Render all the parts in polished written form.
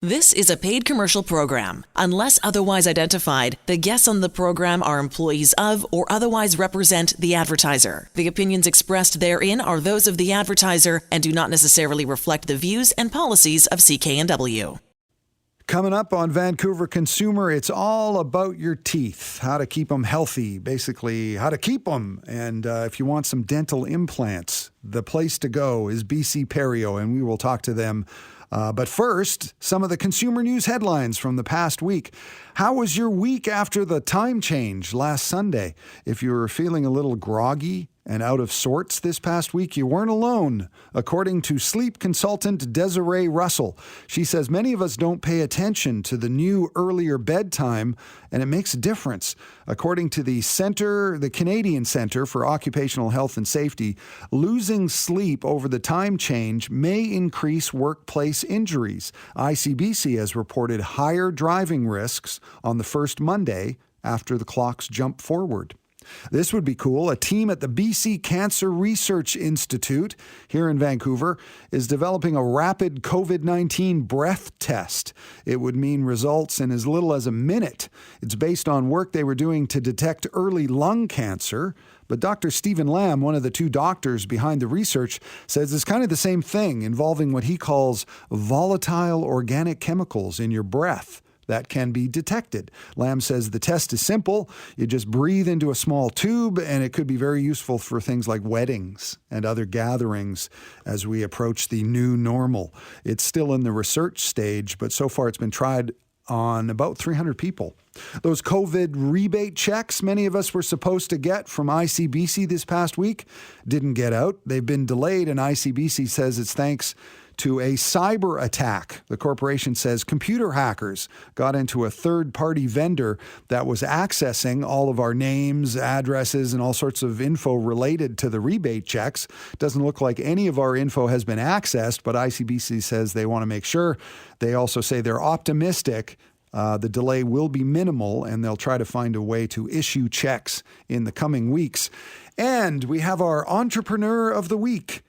This is a paid commercial program. Unless otherwise identified, the guests on the program are employees of or otherwise represent the advertiser. The opinions expressed therein are those of the advertiser and do not necessarily reflect the views and policies of CK&W. Coming up on Vancouver Consumer, it's all about your teeth, how to keep them healthy, basically how to keep them. And if you want some dental implants, the place to go is BC Perio, and we will talk to them. But first, some of the consumer news headlines from the past week. How was your week after the time change last Sunday? If you were feeling a little groggy and out of sorts this past week, you weren't alone, according to sleep consultant Desiree Russell. She says many of us don't pay attention to the new earlier bedtime, and it makes a difference. According to the Canadian Centre for Occupational Health and Safety, losing sleep over the time change may increase workplace injuries. ICBC has reported higher driving risks on the first Monday after the clocks jump forward. This would be cool. A team at the BC Cancer Research Institute here in Vancouver is developing a rapid COVID-19 breath test. It would mean results in as little as a minute. It's based on work they were doing to detect early lung cancer. But Dr. Stephen Lamb, one of the two doctors behind the research, says it's kind of the same thing, involving what he calls volatile organic chemicals in your breath that can be detected. Lamb says the test is simple. You just breathe into a small tube, and it could be very useful for things like weddings and other gatherings as we approach the new normal. It's still in the research stage, but so far it's been tried on about 300 people. Those COVID rebate checks many of us were supposed to get from ICBC this past week didn't get out. They've been delayed, and ICBC says it's thanks to a cyber attack. The corporation says computer hackers got into a third-party vendor that was accessing all of our names, addresses, and all sorts of info related to the rebate checks. Doesn't look like any of our info has been accessed, but ICBC says they want to make sure. They also say they're optimistic the delay will be minimal, and they'll try to find a way to issue checks in the coming weeks. And we have our Entrepreneur of the Week.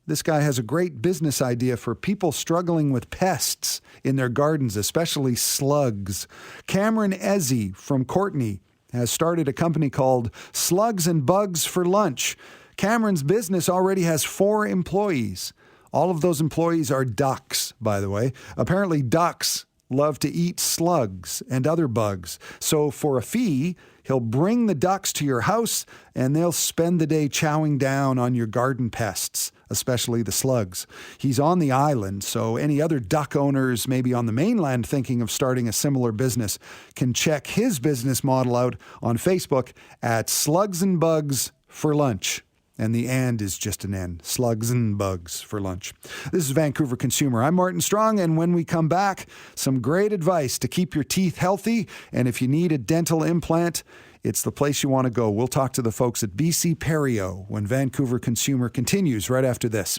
This guy has a great business idea for people struggling with pests in their gardens, especially slugs. Cameron Ezzy from Courtney has started a company called Slugs and Bugs for Lunch. Cameron's business already has 4 employees. All of those employees are ducks, by the way. Apparently, ducks love to eat slugs and other bugs. So for a fee, he'll bring the ducks to your house, and they'll spend the day chowing down on your garden pests, especially the slugs. He's on the island, so any other duck owners maybe on the mainland thinking of starting a similar business can check his business model out on Facebook at Slugs and Bugs for Lunch. And the "and" is just an N. Slugs and Bugs for Lunch. This is Vancouver Consumer. I'm Martin Strong, and when we come back, some great advice to keep your teeth healthy. And if you need a dental implant, it's the place you want to go. We'll talk to the folks at BC Perio when Vancouver Consumer continues right after this.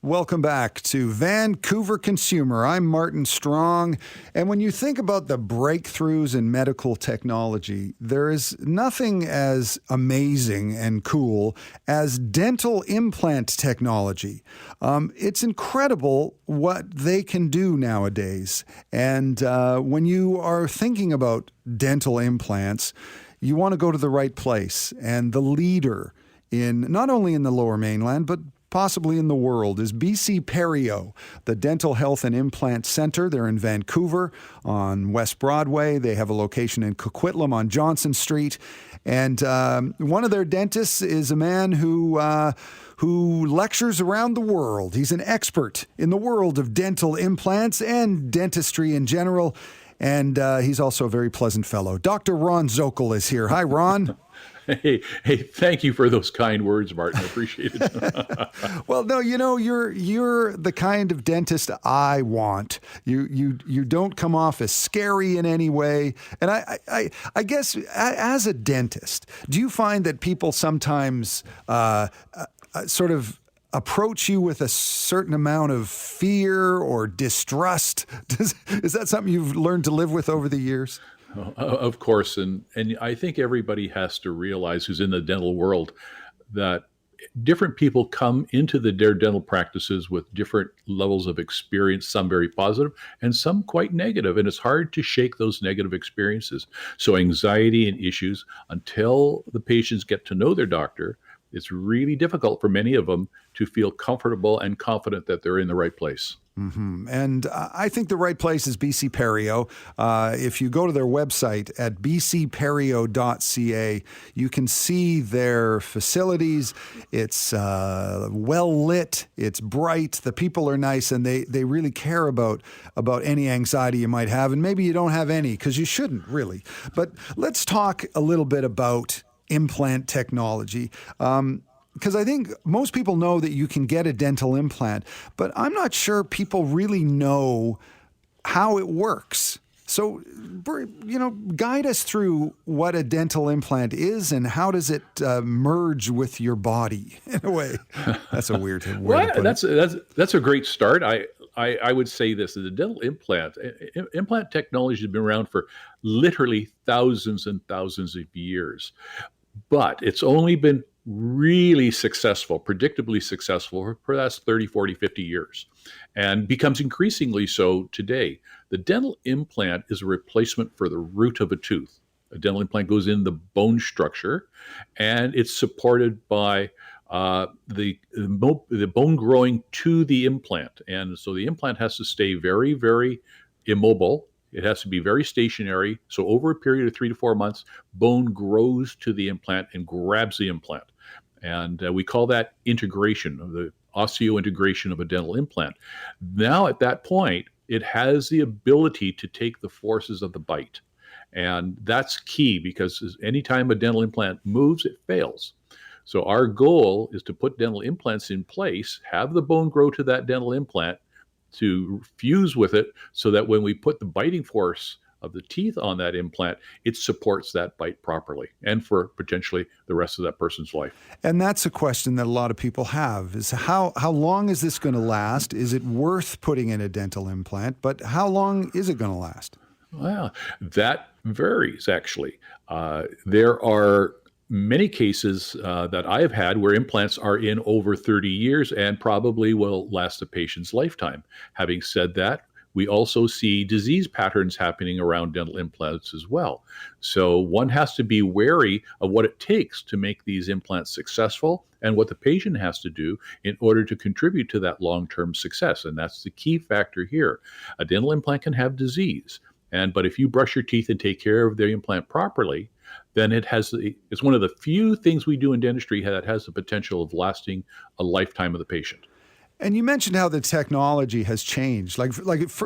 Welcome back to Vancouver Consumer. I'm Martin Strong. And when you think about the breakthroughs in medical technology, there is nothing as amazing and cool as dental implant technology. It's incredible what they can do nowadays. And when you are thinking about dental implants, you want to go to the right place. And the leader in not only in the Lower Mainland, but possibly in the world, is BC Perio, the Dental Health and Implant Center. They're in Vancouver on West Broadway. They have a location in Coquitlam on Johnson Street. And one of their dentists is a man who lectures around the world. He's an expert in the world of dental implants and dentistry in general. And he's also a very pleasant fellow. Dr. Ron Zokel is here. Hi, Ron. Hey, thank you for those kind words, Martin. I appreciate it. Well, no, you're the kind of dentist I want. You don't come off as scary in any way. And I guess as a dentist, do you find that people sometimes sort of approach you with a certain amount of fear or distrust? Is that something you've learned to live with over the years? Of course, and I think everybody has to realize who's in the dental world that different people come into their dental practices with different levels of experience, some very positive and some quite negative. And it's hard to shake those negative experiences. So anxiety and issues, until the patients get to know their doctor, it's really difficult for many of them to feel comfortable and confident that they're in the right place. Mm-hmm. And I think the right place is BC Perio. If you go to their website at bcperio.ca, you can see their facilities. It's well lit, it's bright, the people are nice, and they really care about any anxiety you might have. And maybe you don't have any, because you shouldn't really. But let's talk a little bit about implant technology. Because I think most people know that you can get a dental implant, but I'm not sure people really know how it works. So, guide us through what a dental implant is and how does it merge with your body in a way. That's a weird way Well, to put that's a great start. I would say this: the dental implant technology has been around for literally thousands and thousands of years, but it's only been really successful, predictably successful for the last 30, 40, 50 years, and becomes increasingly so today. The dental implant is a replacement for the root of a tooth. A dental implant goes in the bone structure, and it's supported by the bone growing to the implant. And so the implant has to stay very, very immobile. It has to be very stationary. So over a period of 3 to 4 months, bone grows to the implant and grabs the implant. And we call that integration, the osseointegration of a dental implant. Now at that point, it has the ability to take the forces of the bite. And that's key, because anytime a dental implant moves, it fails. So our goal is to put dental implants in place, have the bone grow to that dental implant, to fuse with it, so that when we put the biting force of the teeth on that implant, it supports that bite properly and for potentially the rest of that person's life. And that's a question that a lot of people have, is how long is this going to last? Is it worth putting in a dental implant? But how long is it going to last? Well, that varies, actually. There are many cases that I have had where implants are in over 30 years and probably will last the patient's lifetime. Having said that, we also see disease patterns happening around dental implants as well. So one has to be wary of what it takes to make these implants successful and what the patient has to do in order to contribute to that long-term success. And that's the key factor here. A dental implant can have disease, but if you brush your teeth and take care of the implant properly, then it's one of the few things we do in dentistry that has the potential of lasting a lifetime of the patient. And you mentioned how the technology has changed.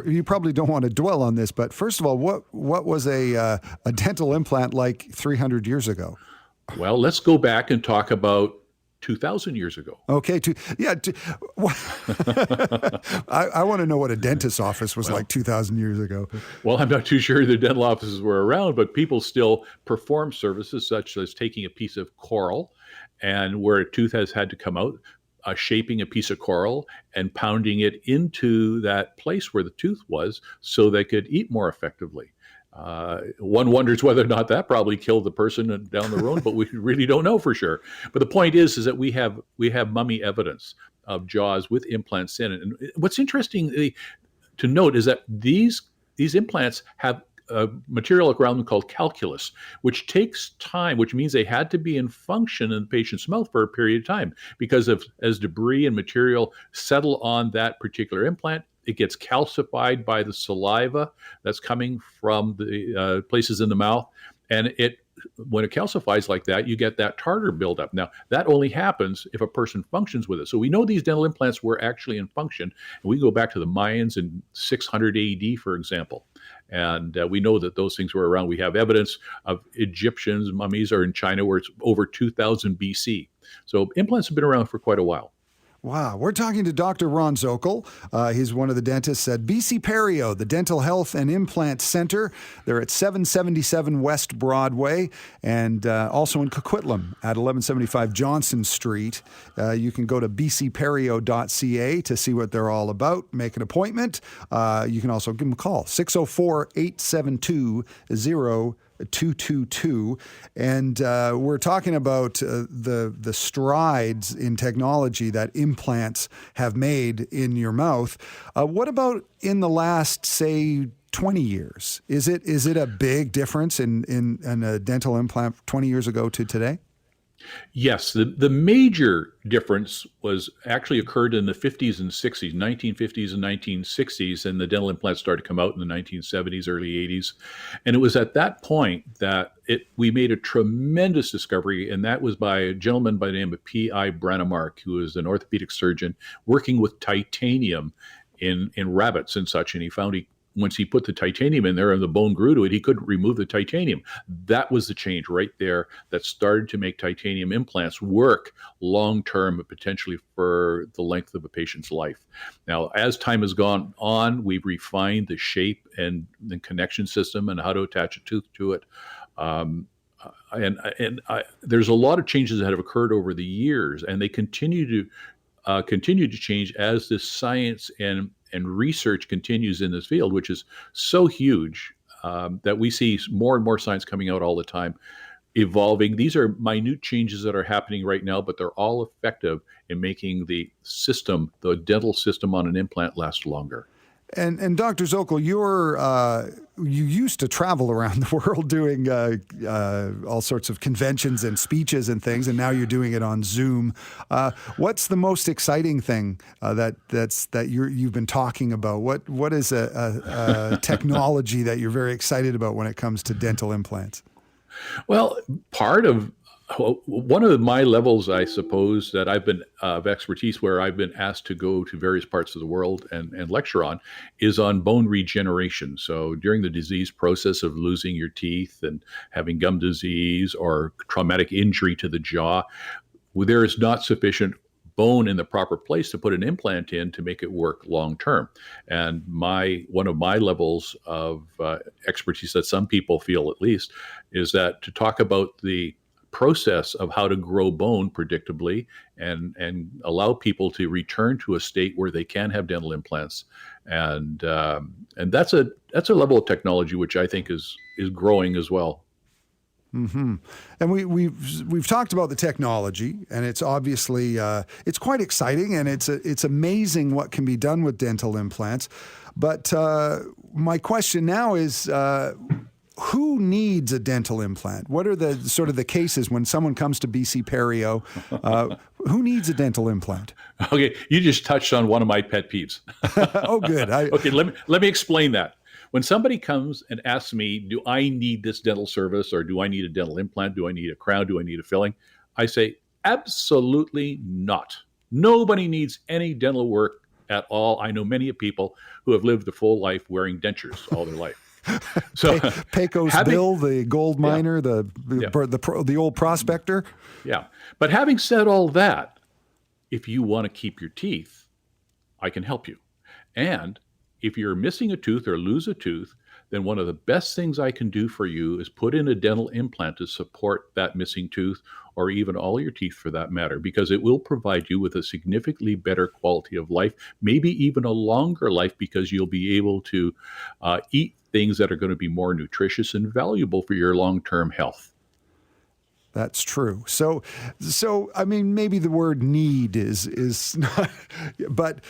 You probably don't want to dwell on this, but first of all, what was a dental implant like 300 years ago? Well, let's go back and talk about 2,000 years ago. Okay. I want to know what a dentist's office was like 2,000 years ago. Well, I'm not too sure the dental offices were around, but people still perform services such as taking a piece of coral and where a tooth has had to come out, shaping a piece of coral and pounding it into that place where the tooth was so they could eat more effectively. One wonders whether or not that probably killed the person down the road, but we really don't know for sure. But the point is that we have mummy evidence of jaws with implants in it. And what's interesting to note is that these implants have a material around them called calculus, which takes time, which means they had to be in function in the patient's mouth for a period of time, because as debris and material settle on that particular implant, it gets calcified by the saliva that's coming from the places in the mouth. And when it calcifies like that, you get that tartar buildup. Now, that only happens if a person functions with it. So we know these dental implants were actually in function. And we go back to the Mayans in 600 AD, for example. And we know that those things were around. We have evidence of Egyptians, mummies are in China where it's over 2000 BC. So implants have been around for quite a while. Wow. We're talking to Dr. Ron Zokol. He's one of the dentists at BC Perio, the Dental Health and Implant Center. They're at 777 West Broadway and also in Coquitlam at 1175 Johnson Street. You can go to bcperio.ca to see what they're all about, make an appointment. You can also give them a call, 604-872-0033. d8224637d9fc425fbafaacf1016b4052. And we're talking about the strides in technology that implants have made in your mouth. What about in the last, say, 20 years? Is it a big difference in a dental implant 20 years ago to today? Yes, the major difference was actually occurred in the 50s and 60s, 1950s and 1960s, and the dental implants started to come out in the 1970s, early 80s. And it was at that point that we made a tremendous discovery, and that was by a gentleman by the name of P.I. Brannemark, who is an orthopedic surgeon working with titanium in rabbits and such, and he found once he put the titanium in there and the bone grew to it, he couldn't remove the titanium. That was the change right there that started to make titanium implants work long-term, potentially for the length of a patient's life. Now, as time has gone on, we've refined the shape and the connection system and how to attach a tooth to it. There's a lot of changes that have occurred over the years, and they continue to change as this science and research continues in this field, which is so huge that we see more and more science coming out all the time, evolving. These are minute changes that are happening right now, but they're all effective in making the dental system on an implant last longer. And Dr. Zokol, you used to travel around the world doing all sorts of conventions and speeches and things, and now you're doing it on Zoom. What's the most exciting thing that you've been talking about? What is a technology that you're very excited about when it comes to dental implants? Well, one of my levels, I suppose, that I've been of expertise where I've been asked to go to various parts of the world and lecture on is on bone regeneration. So during the disease process of losing your teeth and having gum disease or traumatic injury to the jaw, there is not sufficient bone in the proper place to put an implant in to make it work long term. And one of my levels of expertise that some people feel at least is that to talk about the process of how to grow bone predictably and allow people to return to a state where they can have dental implants, and that's a level of technology which I think is growing as well. Mm-hmm. And we've talked about the technology, and it's obviously it's quite exciting, and it's amazing what can be done with dental implants. But my question now is, who needs a dental implant? What are the sort of the cases when someone comes to BC Perio? Who needs a dental implant? Okay, you just touched on one of my pet peeves. Oh, good. Okay, let me explain that. When somebody comes and asks me, do I need this dental service, or do I need a dental implant? Do I need a crown? Do I need a filling? I say, absolutely not. Nobody needs any dental work at all. I know many people who have lived a full life wearing dentures all their life. So Pecos Bill, the gold miner, the old prospector. Yeah. But having said all that, if you want to keep your teeth, I can help you. And if you're missing a tooth or lose a tooth, then one of the best things I can do for you is put in a dental implant to support that missing tooth, or even all your teeth for that matter, because it will provide you with a significantly better quality of life, maybe even a longer life, because you'll be able to eat things that are going to be more nutritious and valuable for your long-term health. That's true. So I mean, maybe the word need is not, but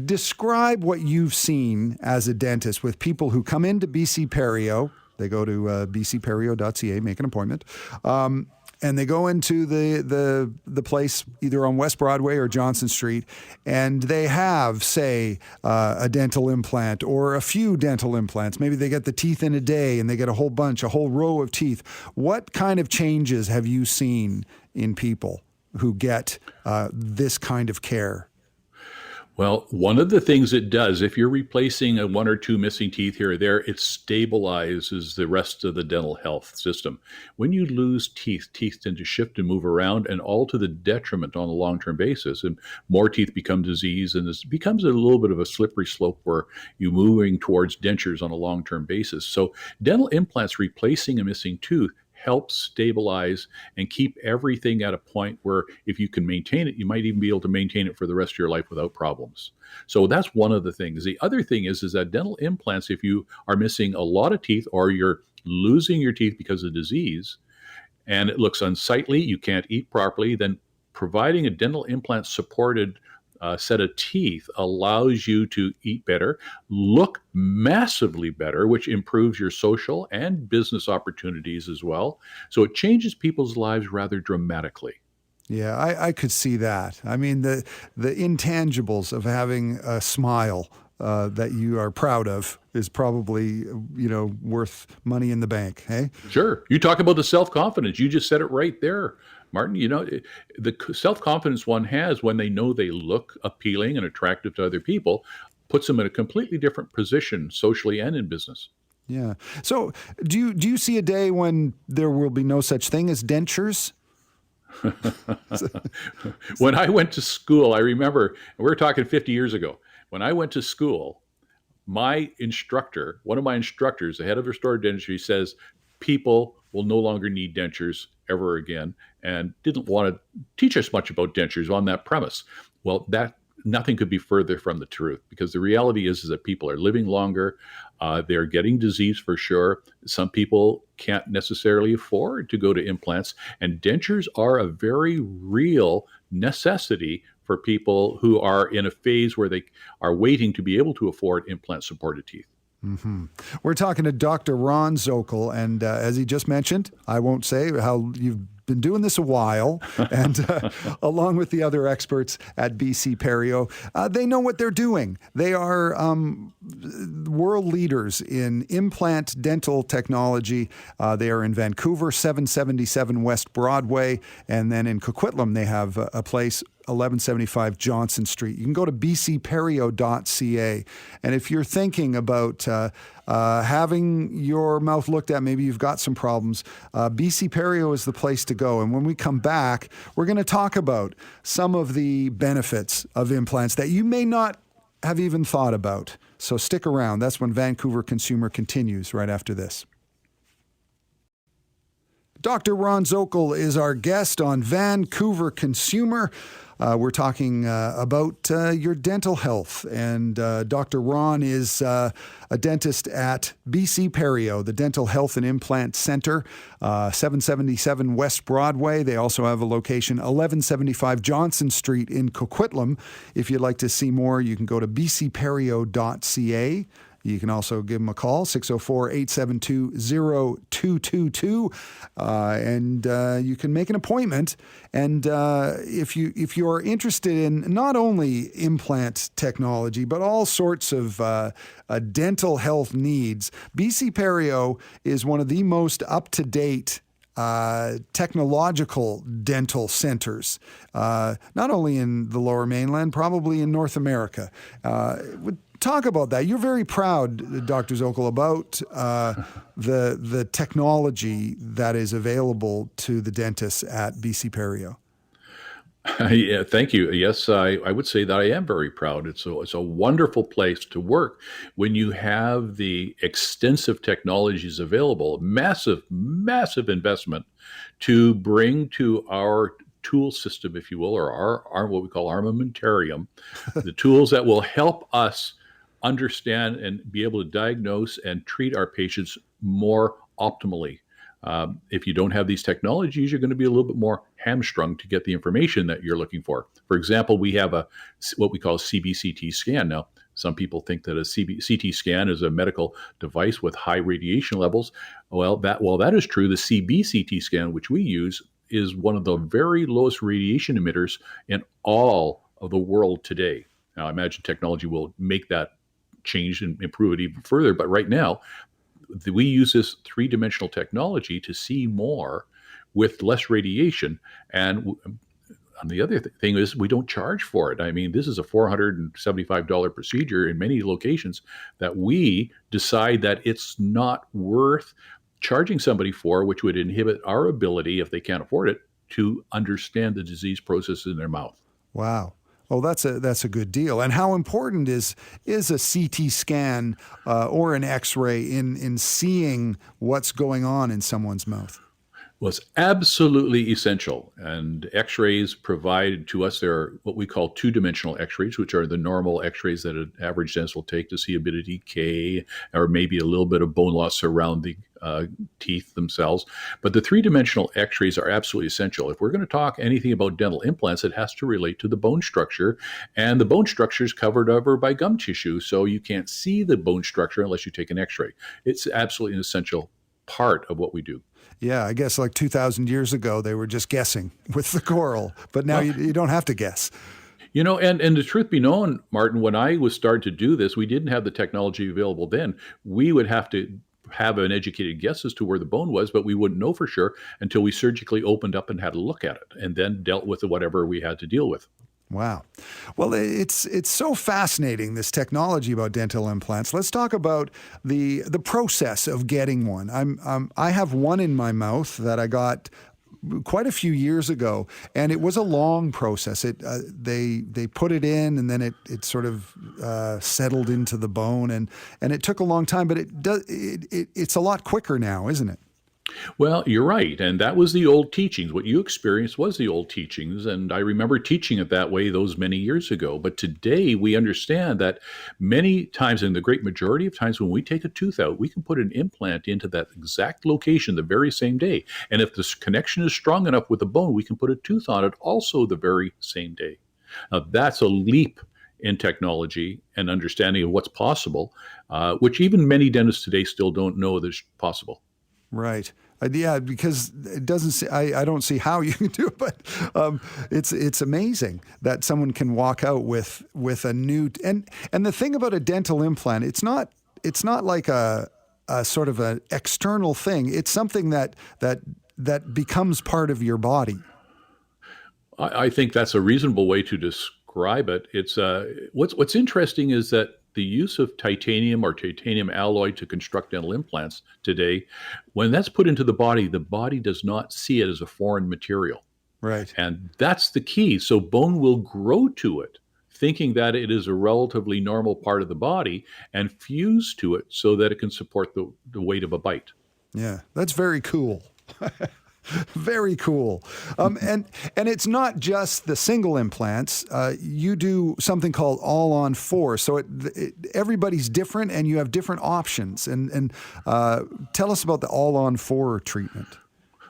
describe what you've seen as a dentist with people who come into BC Perio. They go to bcperio.ca, make an appointment, and they go into the place either on West Broadway or Johnson Street, and they have, say, a dental implant or a few dental implants. Maybe they get the teeth in a day and they get a whole row of teeth. What kind of changes have you seen in people who get this kind of care? Well, one of the things it does, if you're replacing one or two missing teeth here or there, it stabilizes the rest of the dental health system. When you lose teeth tend to shift and move around, and all to the detriment on a long-term basis. And more teeth become diseased, and this becomes a little bit of a slippery slope where you're moving towards dentures on a long-term basis. So dental implants replacing a missing tooth helps stabilize and keep everything at a point where if you can maintain it, you might even be able to maintain it for the rest of your life without problems. So that's one of the things. The other thing is that dental implants, if you are missing a lot of teeth or you're losing your teeth because of disease, and it looks unsightly, you can't eat properly, then providing a dental implant supported set of teeth allows you to eat better, look massively better, which improves your social and business opportunities as well. So it changes people's lives rather dramatically. Yeah, I could see that. I mean, the intangibles of having a smile that you are proud of is probably, worth money in the bank, hey? Sure. You talk about the self-confidence. You just said it right there, Martin. The self-confidence one has when they know they look appealing and attractive to other people puts them in a completely different position socially and in business. Yeah. So do you see a day when there will be no such thing as dentures? When I went to school, I remember, we're talking 50 years ago, when I went to school, my instructor, one of my instructors, the head of restorative dentistry, says people will no longer need dentures ever again, and didn't want to teach us much about dentures on that premise. Well, that nothing could be further from the truth, because the reality is that people are living longer. They're getting disease for sure. Some people can't necessarily afford to go to implants, and dentures are a very real necessity for people who are in a phase where they are waiting to be able to afford implant-supported teeth. Mm-hmm. We're talking to Dr. Ron Zokol, and as he just mentioned, I won't say how you've been doing this a while, and along with the other experts at BC Perio, they know what they're doing. They are world leaders in implant dental technology. They are in Vancouver, 777 West Broadway, and then in Coquitlam they have a place, 1175 Johnson Street. You can go to bcperio.ca. And if you're thinking about having your mouth looked at, maybe you've got some problems, BC Perio is the place to go. And when we come back, we're going to talk about some of the benefits of implants that you may not have even thought about. So stick around. That's when Vancouver Consumer continues right after this. Dr. Ron Zokol is our guest on Vancouver Consumer. We're talking about your dental health, and Dr. Ron is a dentist at BC Perio, the Dental Health and Implant Center, 777 West Broadway. They also have a location, 1175 Johnson Street in Coquitlam. If you'd like to see more, you can go to bcperio.ca. You can also give them a call, 604-872-0222, and you can make an appointment. And if you're interested in not only implant technology, but all sorts of dental health needs, BC Perio is one of the most up-to-date technological dental centers, not only in the Lower Mainland, probably in North America. Talk about that. You're very proud, Dr. Zokol, about the technology that is available to the dentists at BC Perio. Yeah, thank you. Yes, I would say that I am very proud. It's a wonderful place to work when you have the extensive technologies available, massive investment to bring to our tool system, if you will, or our what we call armamentarium, the tools that will help us understand and be able to diagnose and treat our patients more optimally. If you don't have these technologies, you're going to be a little bit more hamstrung to get the information that you're looking for. For example, we have what we call a CBCT scan. Now, some people think that a CT scan is a medical device with high radiation levels. While that is true, the CBCT scan, which we use, is one of the very lowest radiation emitters in all of the world today. Now, I imagine technology will make that change and improve it even further. But right now, we use this three-dimensional technology to see more with less radiation. And the other thing is we don't charge for it. I mean, this is a $475 procedure in many locations that we decide that it's not worth charging somebody for, which would inhibit our ability, if they can't afford it, to understand the disease process in their mouth. Wow. Oh, that's a good deal. And how important is a CT scan or an X-ray in seeing what's going on in someone's mouth? was absolutely essential. And x-rays provide to us, there are what we call two-dimensional x-rays, which are the normal x-rays that an average dentist will take to see a bit of decay or maybe a little bit of bone loss around the teeth themselves. But the three-dimensional x-rays are absolutely essential. If we're going to talk anything about dental implants, it has to relate to the bone structure. And the bone structure is covered over by gum tissue, so you can't see the bone structure unless you take an x-ray. It's absolutely an essential part of what we do. Yeah, I guess like 2,000 years ago, they were just guessing with the coral, but now you don't have to guess. You know, and the truth be known, Martin, when I was starting to do this, we didn't have the technology available then. We would have to have an educated guess as to where the bone was, but we wouldn't know for sure until we surgically opened up and had a look at it and then dealt with whatever we had to deal with. Wow. Well, it's so fascinating, this technology about dental implants. Let's talk about the process of getting one. I have one in my mouth that I got quite a few years ago, and it was a long process. They put it in, and then it sort of settled into the bone, and it took a long time. But it's a lot quicker now, isn't it? Well, you're right. And that was the old teachings. What you experienced was the old teachings. And I remember teaching it that way those many years ago. But today we understand that many times, in the great majority of times when we take a tooth out, we can put an implant into that exact location the very same day. And if this connection is strong enough with the bone, we can put a tooth on it also the very same day. Now, that's a leap in technology and understanding of what's possible, which even many dentists today still don't know is possible. Right. Yeah, because it doesn't. I don't see how you can do it, but it's amazing that someone can walk out with a new. And the thing about a dental implant, it's not like a sort of an external thing. It's something that becomes part of your body. I think that's a reasonable way to describe it. It's what's interesting is that the use of titanium or titanium alloy to construct dental implants today, when that's put into the body does not see it as a foreign material. Right. And that's the key. So bone will grow to it, thinking that it is a relatively normal part of the body, and fuse to it so that it can support the weight of a bite. Yeah, that's very cool. Very cool. And it's not just the single implants. You do something called all-on-4. So everybody's different, and you have different options. And tell us about the all-on-4 treatment.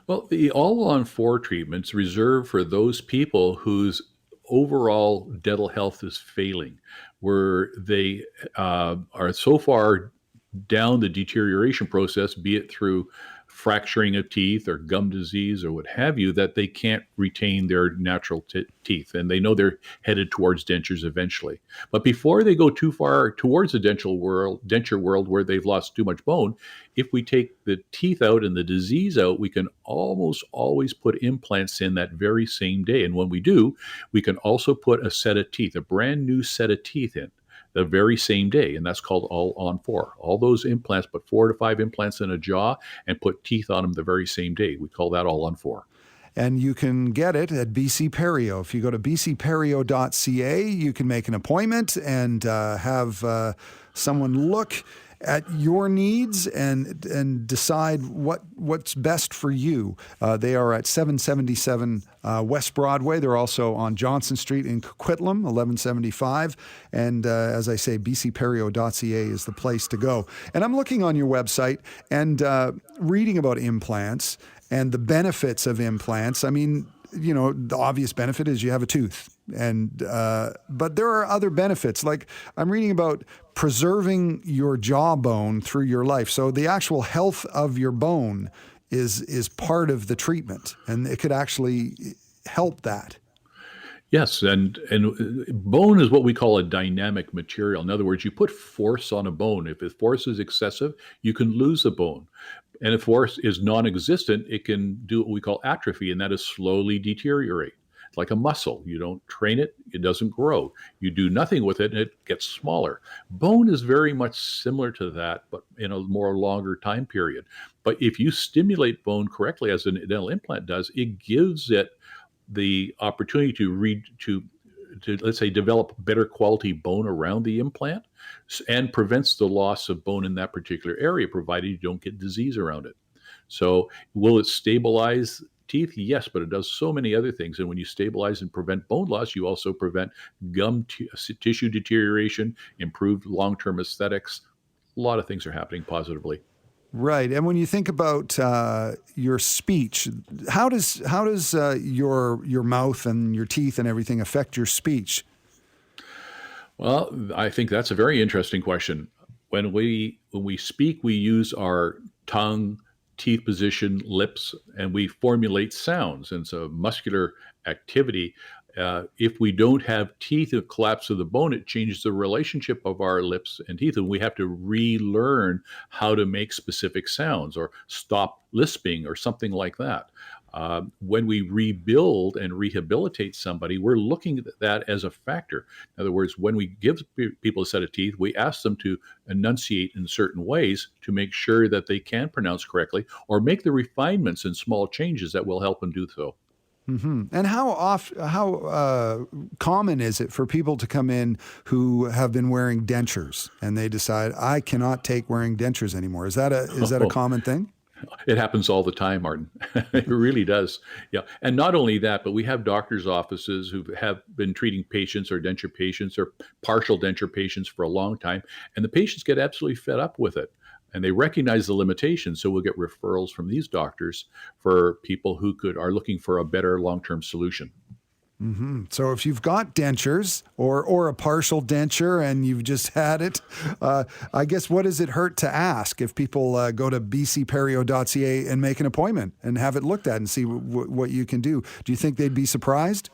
Well, the all-on-4 treatment's reserved for those people whose overall dental health is failing, where they are so far down the deterioration process, be it through fracturing of teeth or gum disease or what have you, that they can't retain their natural teeth, and they know they're headed towards dentures eventually. But before they go too far towards the denture world where they've lost too much bone, if we take the teeth out and the disease out, we can almost always put implants in that very same day. And when we do, we can also put a set of teeth, a brand new set of teeth in the very same day, and that's called all-on-4. All those implants, put 4 to 5 implants in a jaw and put teeth on them the very same day. We call that all-on-4. And you can get it at BC Perio. If you go to bcperio.ca, you can make an appointment and have someone look at your needs and decide what's best for you. They are at 777 West Broadway. They're also on Johnson Street in Coquitlam, 1175. And as I say, bcperio.ca is the place to go. And I'm looking on your website and reading about implants and the benefits of implants. I mean, you know, the obvious benefit is you have a tooth. But there are other benefits. Like I'm reading about preserving your jawbone through your life. So the actual health of your bone is part of the treatment, and it could actually help that. Yes, and bone is what we call a dynamic material. In other words, you put force on a bone. If the force is excessive, you can lose a bone. And if force is non-existent, it can do what we call atrophy, and that is slowly deteriorate. It's like a muscle. You don't train it, it doesn't grow. You do nothing with it, and it gets smaller. Bone is very much similar to that, but in a more longer time period. But if you stimulate bone correctly, as a dental implant does, it gives it the opportunity to let's say develop better quality bone around the implant and prevents the loss of bone in that particular area, provided you don't get disease around it. So will it stabilize teeth? Yes, but it does so many other things. And when you stabilize and prevent bone loss, you also prevent tissue deterioration, improved long-term aesthetics. A lot of things are happening positively. Right. And when you think about your speech, how does your mouth and your teeth and everything affect your speech? Well, I think that's a very interesting question. When we speak, we use our tongue, teeth position, lips, and we formulate sounds. And so muscular activity. If we don't have teeth, a collapse of the bone, it changes the relationship of our lips and teeth, and we have to relearn how to make specific sounds or stop lisping or something like that. When we rebuild and rehabilitate somebody, we're looking at that as a factor. In other words, when we give people a set of teeth, we ask them to enunciate in certain ways to make sure that they can pronounce correctly or make the refinements and small changes that will help them do so. Mm-hmm. And how common is it for people to come in who have been wearing dentures and they decide, I cannot take wearing dentures anymore? Is that a common thing? It happens all the time, Martin. It really does. Yeah. And not only that, but we have doctors' offices who have been treating patients or denture patients or partial denture patients for a long time. And the patients get absolutely fed up with it. And they recognize the limitations. So we'll get referrals from these doctors for people who are looking for a better long-term solution. Mm-hmm. So if you've got dentures or a partial denture and you've just had it, I guess what does it hurt to ask if people go to bcperio.ca and make an appointment and have it looked at and see what you can do? Do you think they'd be surprised?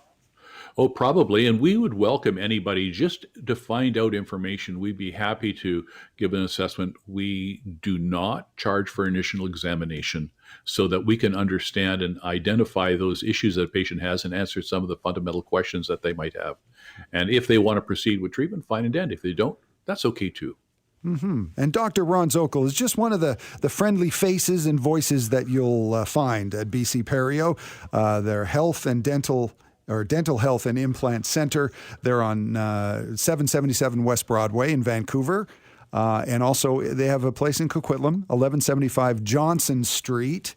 Oh, probably. And we would welcome anybody just to find out information. We'd be happy to give an assessment. We do not charge for initial examination so that we can understand and identify those issues that a patient has and answer some of the fundamental questions that they might have. And if they want to proceed with treatment, fine and dandy. If they don't, that's okay too. Mm-hmm. And Dr. Ron Zokol is just one of the friendly faces and voices that you'll find at BC Perio. Their health and dental health and implant center. They're on 777 West Broadway in Vancouver. And also they have a place in Coquitlam, 1175 Johnson Street.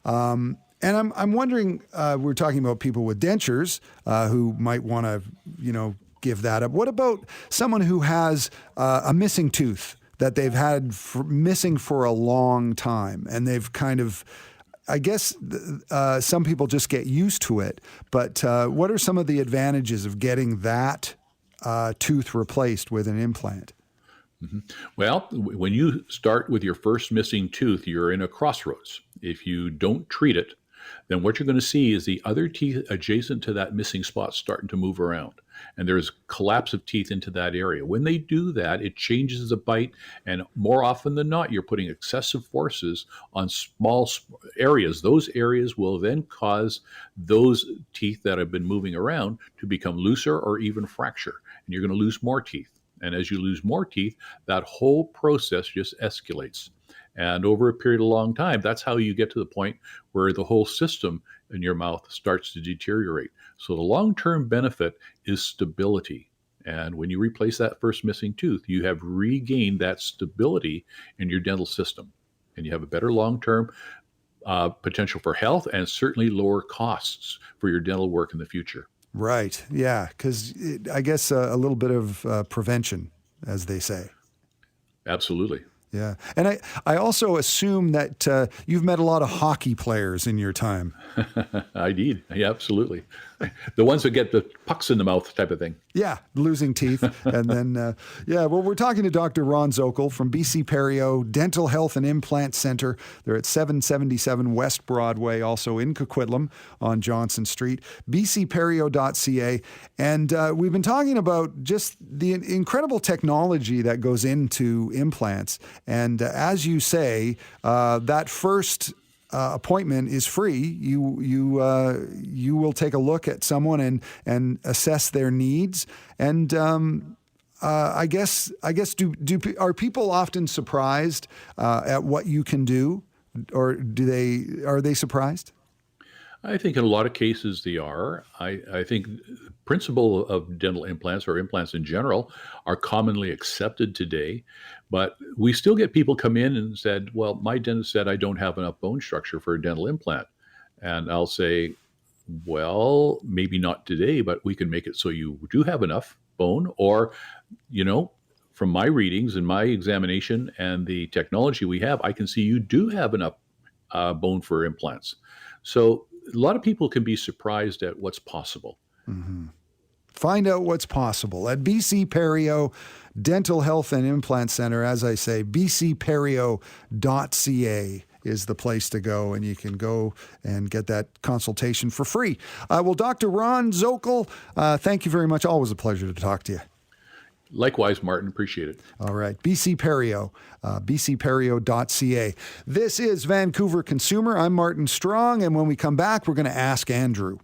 And I'm wondering, we're talking about people with dentures who might want to, give that up. What about someone who has a missing tooth that they've had missing for a long time and they've kind of, I guess some people just get used to it, but what are some of the advantages of getting that tooth replaced with an implant? Mm-hmm. Well, when you start with your first missing tooth, you're in a crossroads. If you don't treat it, then what you're going to see is the other teeth adjacent to that missing spot starting to move around. And there's collapse of teeth into that area. When they do that, it changes the bite. And more often than not, you're putting excessive forces on small areas. Those areas will then cause those teeth that have been moving around to become looser or even fracture. And you're going to lose more teeth. And as you lose more teeth, that whole process just escalates. And over a period of a long time, that's how you get to the point where the whole system in your mouth starts to deteriorate. So the long-term benefit is stability. And when you replace that first missing tooth, you have regained that stability in your dental system. And you have a better long-term potential for health and certainly lower costs for your dental work in the future. Right. Yeah. Because I guess a little bit of prevention, as they say. Absolutely. Yeah. And I also assume that you've met a lot of hockey players in your time. I did. Yeah, absolutely. The ones that get the pucks in the mouth type of thing. Yeah, losing teeth. And then, well, we're talking to Dr. Ron Zokol from BC Perio Dental Health and Implant Center. They're at 777 West Broadway, also in Coquitlam on Johnson Street, bcperio.ca. And we've been talking about just the incredible technology that goes into implants. And as you say, that first appointment is free. You will take a look at someone and assess their needs. And I guess are people often surprised at what you can do, or are they surprised? I think in a lot of cases they are. I think the principle of dental implants or implants in general are commonly accepted today, but we still get people come in and said, well, my dentist said I don't have enough bone structure for a dental implant. And I'll say, well, maybe not today, but we can make it so you do have enough bone. Or, from my readings and my examination and the technology we have, I can see you do have enough bone for implants. So a lot of people can be surprised at what's possible. Mm-hmm. Find out what's possible at BC Perio Dental Health and Implant Center. As I say, bcperio.ca is the place to go, and you can go and get that consultation for free. Well, Dr. Ron Zokel, thank you very much. Always a pleasure to talk to you. Likewise, Martin. Appreciate it. All right. BC Perio, bcperio.ca. This is Vancouver Consumer. I'm Martin Strong, and when we come back, we're going to ask Andrew.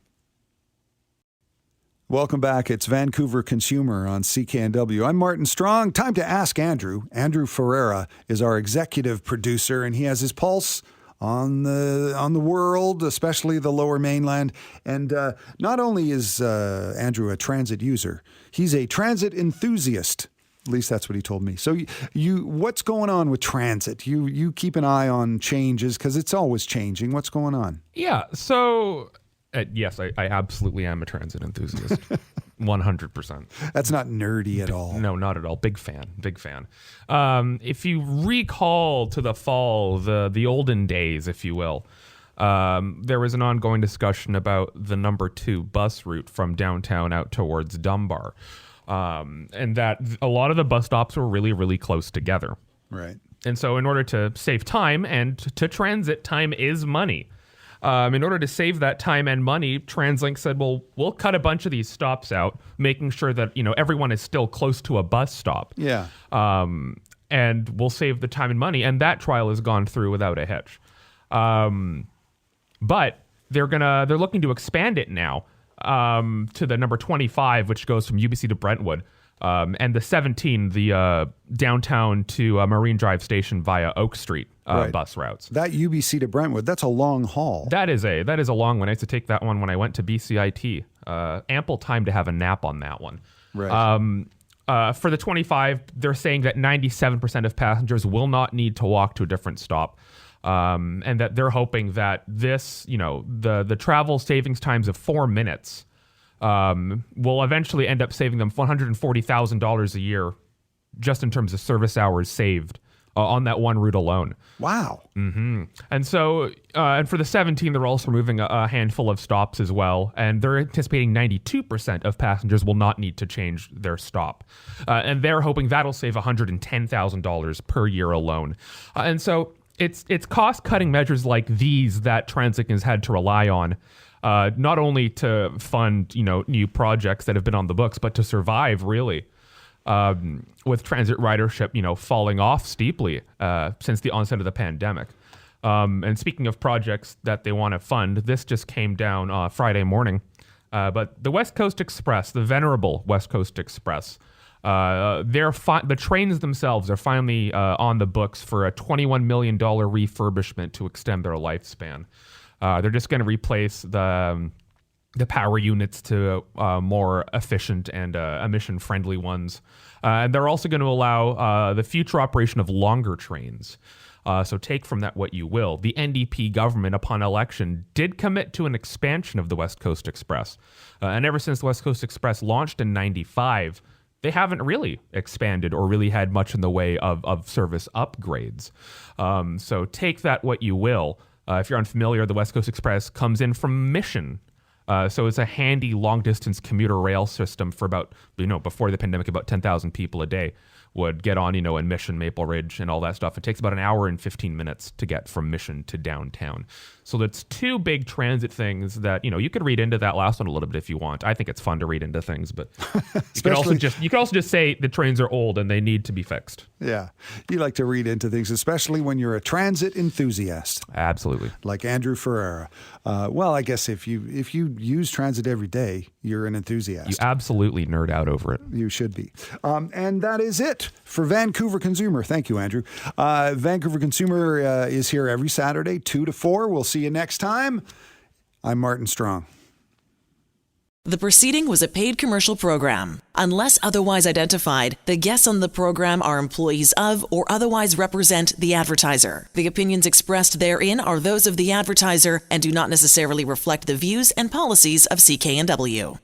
Welcome back. It's Vancouver Consumer on CKNW. I'm Martin Strong. Time to ask Andrew. Andrew Ferreira is our executive producer, and he has his pulse on the world, especially the Lower Mainland. And not only is Andrew a transit user, he's a transit enthusiast. At least that's what he told me. So what's going on with transit? You keep an eye on changes because it's always changing. What's going on? Yeah. So yes, I absolutely am a transit enthusiast. 100%. That's not nerdy at all. No, not at all. Big fan. If you recall to the fall, the olden days, if you will, there was an ongoing discussion about the number 2 bus route from downtown out towards Dunbar. And that a lot of the bus stops were really, really close together. Right. And so in order to save time, and to transit, time is money. In order to save that time and money, TransLink said, well, we'll cut a bunch of these stops out, making sure that, everyone is still close to a bus stop. Yeah. And we'll save the time and money. And that trial has gone through without a hitch. But they're looking to expand it now to the number 25, which goes from UBC to Brentwood. And the 17, the downtown to Marine Drive Station via Oak Street right. bus routes. That UBC to Brentwood, that's a long haul. That is a long one. I used to take that one when I went to BCIT. Ample time to have a nap on that one. Right. For the 25, they're saying that 97% of passengers will not need to walk to a different stop. And that they're hoping that this, the travel savings times of 4 minutes will eventually end up saving them $140,000 a year just in terms of service hours saved on that one route alone. Wow. Mm-hmm. And so, and for the 17, they're also removing a handful of stops as well. And they're anticipating 92% of passengers will not need to change their stop. And they're hoping that'll save $110,000 per year alone. And so it's cost-cutting measures like these that TransLink has had to rely on. Not only to fund, new projects that have been on the books, but to survive, really, with transit ridership, falling off steeply since the onset of the pandemic. And speaking of projects that they want to fund, this just came down Friday morning. But the West Coast Express, the venerable West Coast Express, the trains themselves are finally on the books for a $21 million refurbishment to extend their lifespan. They're just going to replace the power units to more efficient and emission-friendly ones. And they're also going to allow the future operation of longer trains. So take from that what you will. The NDP government, upon election, did commit to an expansion of the West Coast Express. And ever since the West Coast Express launched in 95, they haven't really expanded or really had much in the way of service upgrades. So take that what you will. If you're unfamiliar, the West Coast Express comes in from Mission. So it's a handy long-distance commuter rail system for about, before the pandemic, about 10,000 people a day would get on, in Mission, Maple Ridge, and all that stuff. It takes about an hour and 15 minutes to get from Mission to downtown. So that's 2 big transit things that, you could read into that last one a little bit if you want. I think it's fun to read into things, but you could also just say the trains are old and they need to be fixed. Yeah. You like to read into things, especially when you're a transit enthusiast. Absolutely. Like Andrew Ferreira. Well, I guess if you use transit every day, you're an enthusiast. You absolutely nerd out over it. You should be. And that is it for Vancouver Consumer. Thank you, Andrew. Vancouver Consumer is here every Saturday, 2 to 4. We'll see you next time. I'm Martin Strong. The proceeding was a paid commercial program. Unless otherwise identified, the guests on the program are employees of or otherwise represent the advertiser. The opinions expressed therein are those of the advertiser and do not necessarily reflect the views and policies of CK&W.